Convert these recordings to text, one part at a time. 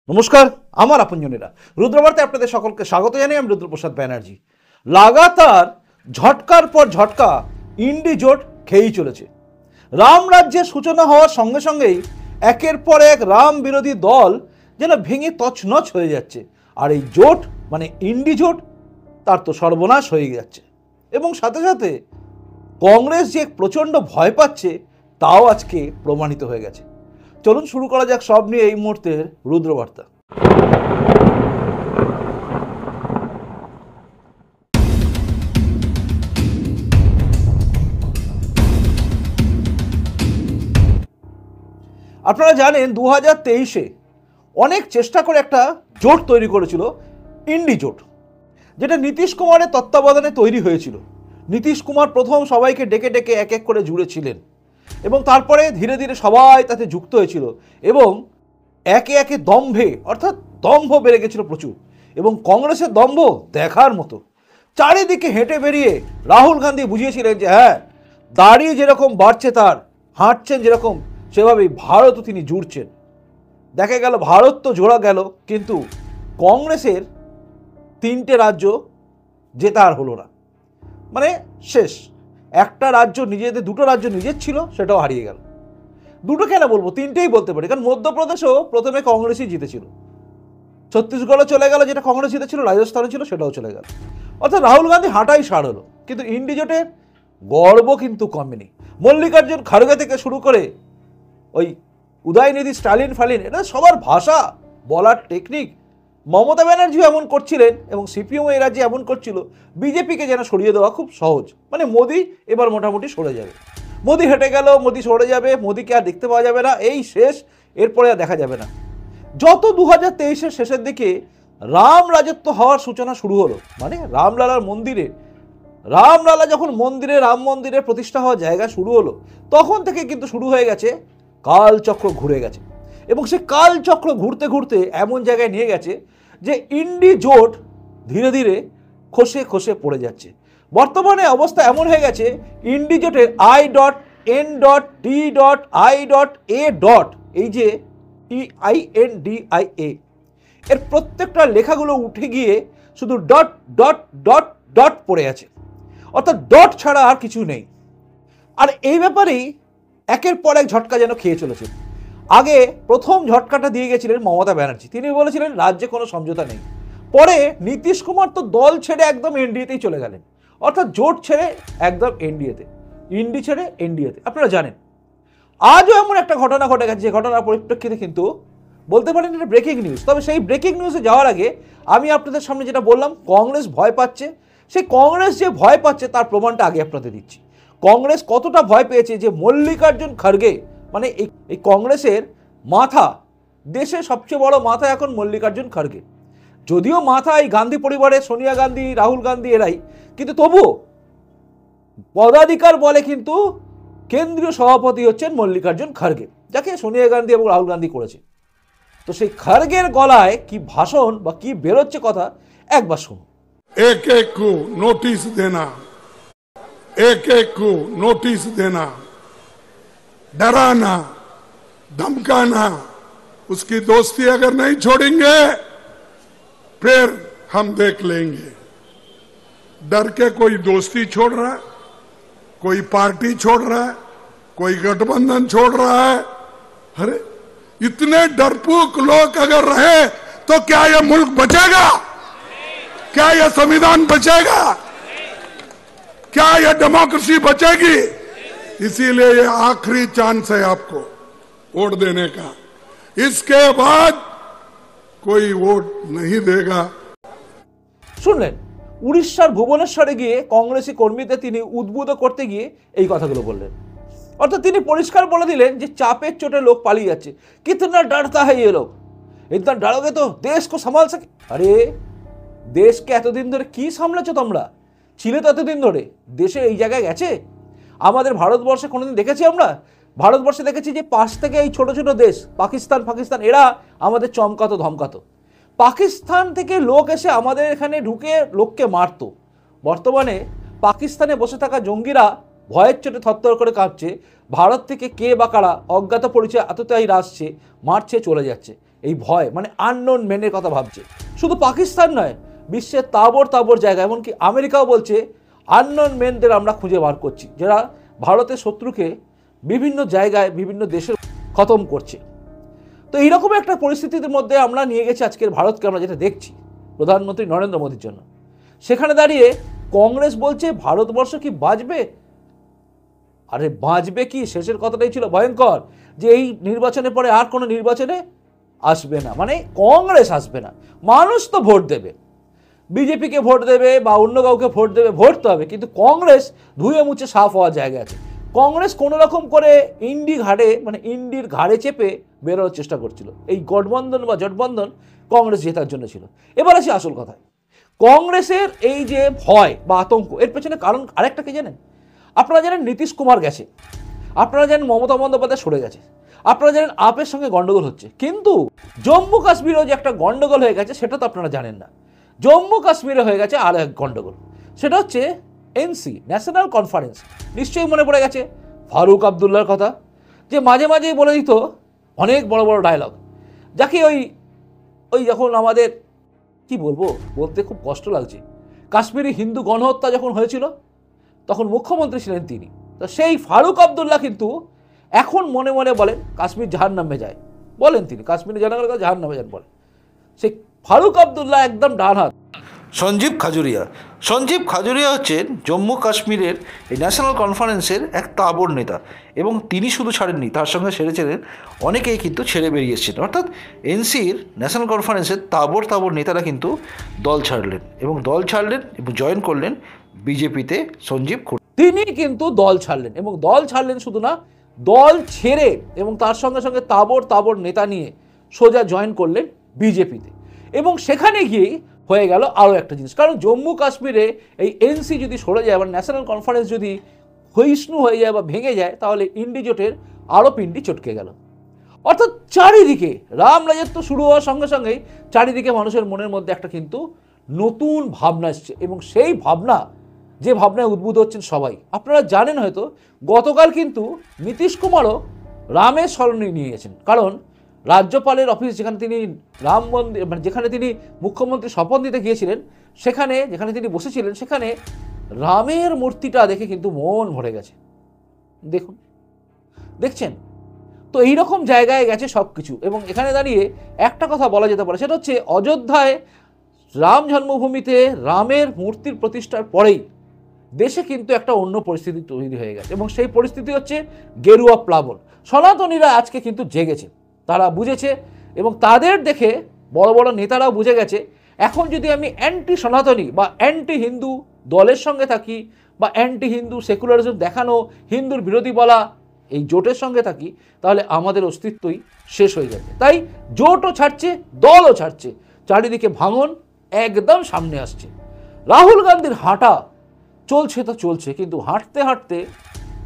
নমস্কার, আমার আপনজনেরা রুদ্রবার্তায় আপনাদের সকলকে স্বাগত জানাই। আমি রুদ্রপ্রসাদ ব্যানার্জি। লাগাতার ঝটকার পর ঝটকা ইন্ডি জোট খেয়েই চলেছে। রাম রাজ্যের সূচনা হওয়ার সঙ্গে সঙ্গেই একের পর এক রাম বিরোধী দল যেন ভেঙে তছনছ হয়ে যাচ্ছে। আর এই জোট মানে ইন্ডি জোট, তার তো সর্বনাশ হয়ে যাচ্ছে। এবং সাথে সাথে কংগ্রেস যে প্রচণ্ড ভয় পাচ্ছে তাও আজকে প্রমাণিত হয়ে গেছে। চলুন শুরু করা যাক সব নিয়ে এই মুহূর্তের রুদ্রবার্তা। আপনারা জানেন 2023-এ অনেক চেষ্টা করে একটা জোট তৈরি করেছিল, ইন্ডি জোট, যেটা নীতিশ কুমারের তত্ত্বাবধানে তৈরি হয়েছিল। নীতিশ কুমার প্রথম সবাইকে ডেকে ডেকে এক এক করে জুড়েছিলেন এবং তারপরে ধীরে ধীরে সবাই তাতে যুক্ত হয়েছিল এবং একে একে দম্ভে অর্থাৎ দম্ভ বেড়ে গেছিল প্রচুর। এবং কংগ্রেসের দম্ভ দেখার মতো। চারিদিকে হেঁটে বেরিয়ে রাহুল গান্ধী বুঝিয়েছিলেন যে হ্যাঁ, দাড়ি যেরকম বাড়ছে তার, হাঁটছেন যেরকম সেভাবেই ভারতও তিনি জুড়ছেন। দেখা গেল ভারত তো জোড়া গেল, কিন্তু কংগ্রেসের 3টে রাজ্য জেতা আর হলো না, মানে শেষ। একটা রাজ্য নিজেদের, 2টো রাজ্য নিজের ছিল, সেটাও হারিয়ে গেল। 2টো কেন বলবো, 3টেই বলতে পারি, কারণ মধ্যপ্রদেশও প্রথমে কংগ্রেসই জিতেছিল, ছত্তিশগড়ও চলে গেল যেটা কংগ্রেস জিতেছিল, রাজস্থানে ছিল সেটাও চলে গেল। অর্থাৎ রাহুল গান্ধী হাঁটাই সার হলো। কিন্তু ইন্ডি জোটের গর্ব কিন্তু কমেনি। মল্লিকার্জুন খাড়গে থেকে শুরু করে ওই উদয়নিধি, স্টালিন ফালিন, এটা সবার ভাষা বলার টেকনিক। মমতা ব্যানার্জিও এমন করছিলেন এবং সিপিএমও এই রাজ্যে এমন করছিল। বিজেপিকে যেন সরিয়ে দেওয়া খুব সহজ, মানে মোদি এবার মোটামুটি সরে যাবে, মোদি হেঁটে গেল, মোদি সরে যাবে, মোদিকে আর দেখতে পাওয়া যাবে না, এই শেষ, এরপরে আর দেখা যাবে না। যত 2023-এর শেষের দিকে রাম রাজত্ব হওয়ার সূচনা শুরু হলো, মানে রামলালার মন্দিরে, রামলালা যখন মন্দিরে, রাম মন্দিরে প্রতিষ্ঠা হওয়ার জায়গা শুরু হলো, তখন থেকে কিন্তু শুরু হয়ে গেছে কালচক্র ঘুরে গেছে। এবং সে কালচক্র ঘুরতে ঘুরতে এমন জায়গায় নিয়ে গেছে যে ইন্ডি জোট ধীরে ধীরে খসে খসে পড়ে যাচ্ছে। বর্তমানে অবস্থা এমন হয়ে গেছে, ইন্ডি জোটের I.N.D.I.A. এই যে EINDIA, এর প্রত্যেকটা লেখাগুলো উঠে গিয়ে শুধু ডট ডট ডট ডট পড়ে আছে, অর্থাৎ ডট ছাড়া আর কিছু নেই। আর এই ব্যাপারেই একের পর এক ঝটকা যেন খেয়ে চলেছে। আগে প্রথম ঝটকাটা দিয়ে গেছিলেন মমতা ব্যানার্জি, তিনি বলেছিলেন রাজ্যে কোনো সমঝোতা নেই। পরে নীতিশ কুমার তো দল ছেড়ে একদম এনডিএতেই চলে গেলেন, অর্থাৎ জোট ছেড়ে একদম এনডিএতে, ইন্ডি ছেড়ে এনডিএতে। আপনারা জানেন আজও এমন একটা ঘটনা ঘটে গেছে, যে ঘটনার পরিপ্রেক্ষিতে কিন্তু বলতে পারেন এটা ব্রেকিং নিউজ। তবে সেই ব্রেকিং নিউজে যাওয়ার আগে আমি আপনাদের সামনে যেটা বললাম, কংগ্রেস ভয় পাচ্ছে, সেই কংগ্রেস যে ভয় পাচ্ছে তার প্রমাণটা আগে আপনাদের দিচ্ছি। কংগ্রেস কতটা ভয় পেয়েছে যে মল্লিকার্জুন খাড়গে, মানে এই কংগ্রেসের মাথা, দেশের সবচেয়ে বড় মাথা এখন মল্লিকার্জুন খাড়গে। যদিও মাথা এই গান্ধী পরিবারের সোনিয়া গান্ধী, রাহুল গান্ধী এরাই, কিন্তু তবুও পদাধিকার বলে কিন্তু কেন্দ্রীয় সভাপতি হচ্ছেন মল্লিকার্জুন খাড়গে, যাকে সোনিয়া গান্ধী এবং রাহুল গান্ধী করেছে। তো সেই খাড়গের গলায় কি ভাষণ বা কি বেরোচ্ছে কথা একবার শুনুন। एक एक को नोटिस देना, एक एक को नोटिस देना, डराना, धमकाना, उसकी दोस्ती अगर नहीं छोड़ेंगे फिर हम देख लेंगे। डर के कोई दोस्ती छोड़ रहा है, कोई पार्टी छोड़ रहा है, कोई गठबंधन छोड़ रहा है। अरे इतने डरपोक लोग अगर रहे तो क्या यह मुल्क बचेगा? क्या यह संविधान बचेगा? क्या यह डेमोक्रेसी बचेगी? इसीलिए ये आखिरी चांस है आपको वोट देने का। इसके बाद कोई वोट नहीं देगा। শুনলেন, উড়িষ্যার ভুবনেশ্বরে গিয়ে কংগ্রেসি কর্মীদের তিনি উদ্বুদ্ধ করতে গিয়ে এই কথাগুলো বললেন। অর্থাৎ তিনি পরিষ্কার বলে দিলেন যে চাপের চোটে লোক পালিয়ে যাচ্ছে, কিতনা ডরতা है ये लोग, इतना डरोगे तो देश को संभाल सके। আরে দেশকে এতদিন ধরে কি সামলেছো তোমরা? ছিলে তো এতদিন ধরে, দেশে এই জায়গায় গেছে? আমাদের ভারতবর্ষে কোনোদিন দেখেছি আমরা? ভারতবর্ষে দেখেছি যে পাশ থেকে এই ছোট ছোট দেশ পাকিস্তান এরা আমাদের চমকাতো ধমকাতো। পাকিস্তান থেকে লোক এসে আমাদের এখানে ঢুকে লোককে মারতো। বর্তমানে পাকিস্তানে বসে থাকা জঙ্গিরা ভয়ের চোটে থরথর করে কাঁপছে। ভারত থেকে কে বা কারা অজ্ঞাত পরিচয় আততায়ীরা আসছে, মারছে, চলে যাচ্ছে। এই ভয়, মানে আননোন মেনের কথা ভাবছে। শুধু পাকিস্তান নয়, বিশ্বের তাবর তাবর জায়গা, এমনকি আমেরিকাও বলছে আননোন মেনদের আমরা খুঁজে বার করছি, যারা ভারতের শত্রুকে বিভিন্ন জায়গায় বিভিন্ন দেশে খতম করছে। তো এইরকম একটা পরিস্থিতির মধ্যে আমরা নিয়ে গেছি আজকের ভারতকে, আমরা যেটা দেখছি প্রধানমন্ত্রী নরেন্দ্র মোদীর জন্য। সেখানে দাঁড়িয়ে কংগ্রেস বলছে ভারতবর্ষ কি বাঁচবে? আরে বাঁচবে কি, শেষের কথাটাই ছিল ভয়ঙ্কর, যে এই নির্বাচনের পরে আর কোনো নির্বাচনে আসবে না, মানে কংগ্রেস আসবে না। মানুষ তো ভোট দেবে, বিজেপিকে ভোট দেবে বা অন্য কাউকে ভোট দেবে, ভোট তো হবে, কিন্তু কংগ্রেস ধুয়ে মুছে সাফ হওয়ার জায়গা আছে। কংগ্রেস কোনো রকম করে ইন্ডির ঘাড়ে চেপে বেরোনোর চেষ্টা করছিল। এই গঠবন্ধন বা জোটবন্ধন কংগ্রেস জেতার জন্য ছিল। এবার আসি আসল কথায়। কংগ্রেসের এই যে ভয় বা আতঙ্ক, এর পেছনে কারণ আরেকটা কি জানেন? আপনারা জানেন নীতিশ কুমার গেছে, আপনারা জানেন মমতা বন্দ্যোপাধ্যায় সরে গেছে, আপনারা জানেন আপের সঙ্গে গন্ডগোল হচ্ছে, কিন্তু জম্মু কাশ্মীরেও যে একটা গন্ডগোল হয়ে গেছে সেটা তো আপনারা জানেন না। জম্মু কাশ্মীরে হয়ে গেছে আর এক গন্ডগোল, সেটা হচ্ছে এনসি, ন্যাশনাল কনফারেন্স। নিশ্চয়ই মনে পড়ে গেছে ফারুক আবদুল্লার কথা, যে মাঝে মাঝেই বলে দিত অনেক বড় বড় ডায়লগ, যাকে ওই যখন আমাদের কি বলবো, বলতে খুব কষ্ট লাগছে, কাশ্মীরি হিন্দু গণহত্যা যখন হয়েছিল তখন মুখ্যমন্ত্রী ছিলেন তিনি। তো সেই ফারুক আবদুল্লাহ কিন্তু এখন মনে মনে বলেন কাশ্মীর জাহান্নামে যায়, বলেন তিনি কাশ্মীরি জনগণের কাছে জাহান্নামে যান বলেন। সেই ফারুক আবদুল্লাহ একদম ডান হাত সঞ্জীব খাজুরিয়া হচ্ছেন জম্মু কাশ্মীরের এই ন্যাশনাল কনফারেন্সের এক তাবড় নেতা, এবং তিনি শুধু ছাড়েননি, তার সঙ্গে ছেড়েছিলেন অনেকেই কিন্তু ছেড়ে বেরিয়েছিলেন। অর্থাৎ এনসির ন্যাশনাল কনফারেন্সের তাবড় নেতারা কিন্তু দল ছাড়লেন এবং জয়েন করলেন বিজেপিতে। তিনি কিন্তু দল ছাড়লেন, এবং দল ছাড়লেন শুধু না, দল ছেড়ে এবং তার সঙ্গে সঙ্গে তাবড় নেতা নিয়ে সোজা জয়েন করলেন বিজেপিতে। এবং সেখানে গিয়েই হয়ে গেল আরও একটা জিনিস, কারণ জম্মু কাশ্মীরে এই এনসি যদি সরে যায় বা ন্যাশনাল কনফারেন্স যদি ক্ষয়িষ্ণু হয়ে যায় বা ভেঙে যায়, তাহলে ইন্ডি জোটের আরও পিণ্ডি চটকে গেল। অর্থাৎ চারিদিকে রাম রাজত্ব শুরু হওয়ার সঙ্গে সঙ্গেই চারিদিকে মানুষের মনের মধ্যে একটা কিন্তু নতুন ভাবনা এসছে, এবং সেই ভাবনা, যে ভাবনায় উদ্বুদ্ধ হচ্ছেন সবাই। আপনারা জানেন হয়তো গতকাল কিন্তু নীতিশ কুমারও রামের স্মরণে নিয়ে গেছেন, কারণ রাজ্যপালের অফিস যেখানে তিনি রাম মন্দির, মানে যেখানে তিনি মুখ্যমন্ত্রী শপথ নিতে গিয়েছিলেন, যেখানে তিনি বসেছিলেন, সেখানে রামের মূর্তিটা দেখে কিন্তু মন ভরে গেছে। দেখছেন তো এইরকম জায়গায় গেছে সব কিছু। এবং এখানে দাঁড়িয়ে একটা কথা বলা যেতে পারে, সেটা হচ্ছে অযোধ্যায় রাম জন্মভূমিতে রামের মূর্তির প্রতিষ্ঠার পরেই দেশে কিন্তু একটা অন্য পরিস্থিতি তৈরি হয়ে গেছে, এবং সেই পরিস্থিতি হচ্ছে গেরুয়া প্লাবন। সনাতনীরা আজকে কিন্তু জেগেছে, তারা বুঝেছে, এবং তাদের দেখে বড় বড় নেতারাও বুঝে গেছে, এখন যদি আমি অ্যান্টি সনাতনী বা অ্যান্টি হিন্দু দলের সঙ্গে থাকি, বা অ্যান্টি হিন্দু সেকুলারিজম দেখানো, হিন্দুর বিরোধী বলা এই জোটের সঙ্গে থাকি, তাহলে আমাদের অস্তিত্বই শেষ হয়ে যাবে। তাই জোটও ছাড়ছে, দলও ছাড়ছে, চারিদিকে ভাঙন একদম সামনে আসছে। রাহুল গান্ধীর হাঁটা চলছে তো চলছে, কিন্তু হাঁটতে হাঁটতে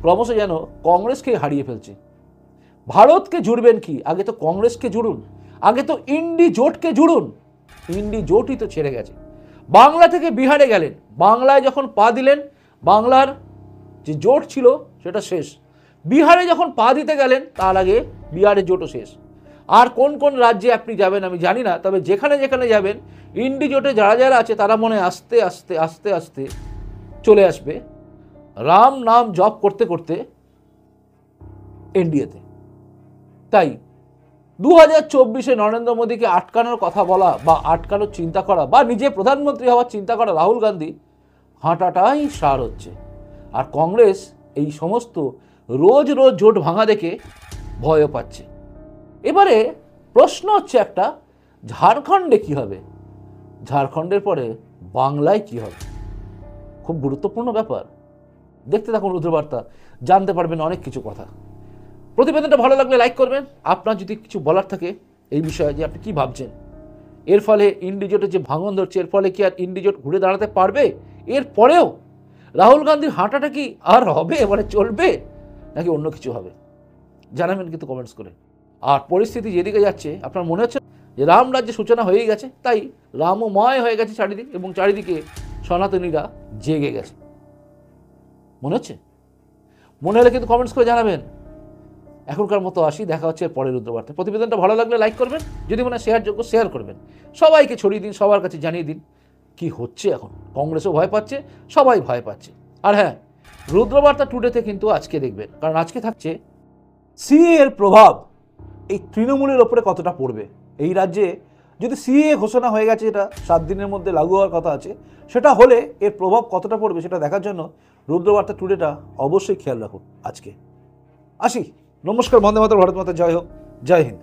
ক্রমশ যেন কংগ্রেসকে হারিয়ে ফেলছে। ভারতকে জুড়বেন কি? আগে তো কংগ্রেসকে জুড়ুন, আগে তো ইন্ডি জোটকে জুড়ুন। ইন্ডি জোটই তো ছেড়ে গেছে। বাংলা থেকে বিহারে গেলেন, বাংলায় যখন পা দিলেন, বাংলার যে জোট ছিল সেটা শেষ। বিহারে যখন পা দিতে গেলেন, তার আগে বিহারের জোটও শেষ। আর কোন কোন রাজ্যে আপনি যাবেন আমি জানি না, তবে যেখানে যেখানে যাবেন ইন্ডি জোটে যারা যারা আছে তারা মনে আস্তে আস্তে আস্তে আস্তে চলে আসবে রাম নাম জপ করতে করতে এনডিএতে। তাই 2024-এ নরেন্দ্র মোদীকে আটকানোর কথা বলা বা আটকানোর চিন্তা করা বা নিজে প্রধানমন্ত্রী হওয়ার চিন্তা করা রাহুল গান্ধী হাঁটাটাই সার হচ্ছে। আর কংগ্রেস এই সমস্ত রোজ রোজ জোট ভাঙা দেখে ভয়ও পাচ্ছে। এবারে প্রশ্ন হচ্ছে একটা, ঝাড়খণ্ডে কি হবে? ঝাড়খণ্ডের পরে বাংলায় কি হবে? খুব গুরুত্বপূর্ণ ব্যাপার। দেখতে থাকুন রুদ্রবার্তা, জানতে পারবেন অনেক কিছু কথা। প্রতিবেদনটা ভালো লাগলে লাইক করবেন। আপনার যদি কিছু বলার থাকে এই বিষয়ে, যে আপনি কি ভাবছেন, এর ফলে ইন্ডিজোটের যে ভাঙন ধরছে, এর ফলে কি আর ইন্ডিজোট ঘুরে দাঁড়াতে পারবে? এর পরেও রাহুল গান্ধীর হাঁটাটা কি আর হবে, মানে চলবে, নাকি অন্য কিছু হবে? জানাবেন কিন্তু কমেন্টস করে। আর পরিস্থিতি যেদিকে যাচ্ছে, আপনার মনে হচ্ছে যে রাম রাজ্যের সূচনা হয়েই গেছে, তাই রামময় হয়ে গেছে চারিদিকে, এবং চারিদিকে সনাতনীরা জেগে গেছে। মনে হচ্ছে? মনে হলে কিন্তু কমেন্টস করে জানাবেন। এখনকার মতো আসি, দেখা হচ্ছে পরের রুদ্রবার্তা। প্রতিবেদনটা ভালো লাগলে লাইক করবেন, যদি মনে হয় শেয়ারযোগ্য শেয়ার করবেন, সবাইকে ছড়িয়ে দিন, সবার কাছে জানিয়ে দিন কি হচ্ছে। এখন কংগ্রেসও ভয় পাচ্ছে, সবাই ভয় পাচ্ছে। আর হ্যাঁ, রুদ্রবার্তা টুডেতে কিন্তু আজকে দেখবেন, কারণ আজকে থাকছে সিএ এর প্রভাব এই তৃণমূলের ওপরে কতটা পড়বে। এই রাজ্যে যদি সিএ ঘোষণা হয়ে গেছে, এটা 7 দিনের মধ্যে লাগু হওয়ার কথা আছে, সেটা হলে এর প্রভাব কতটা পড়বে সেটা দেখার জন্য রুদ্রবার্তা টুডেটা অবশ্যই খেয়াল রাখুন। আজকে আসি, নমস্কার, বন্দে মাতরম, ভারত মাতা জয় হোক, জয় হিন্দ।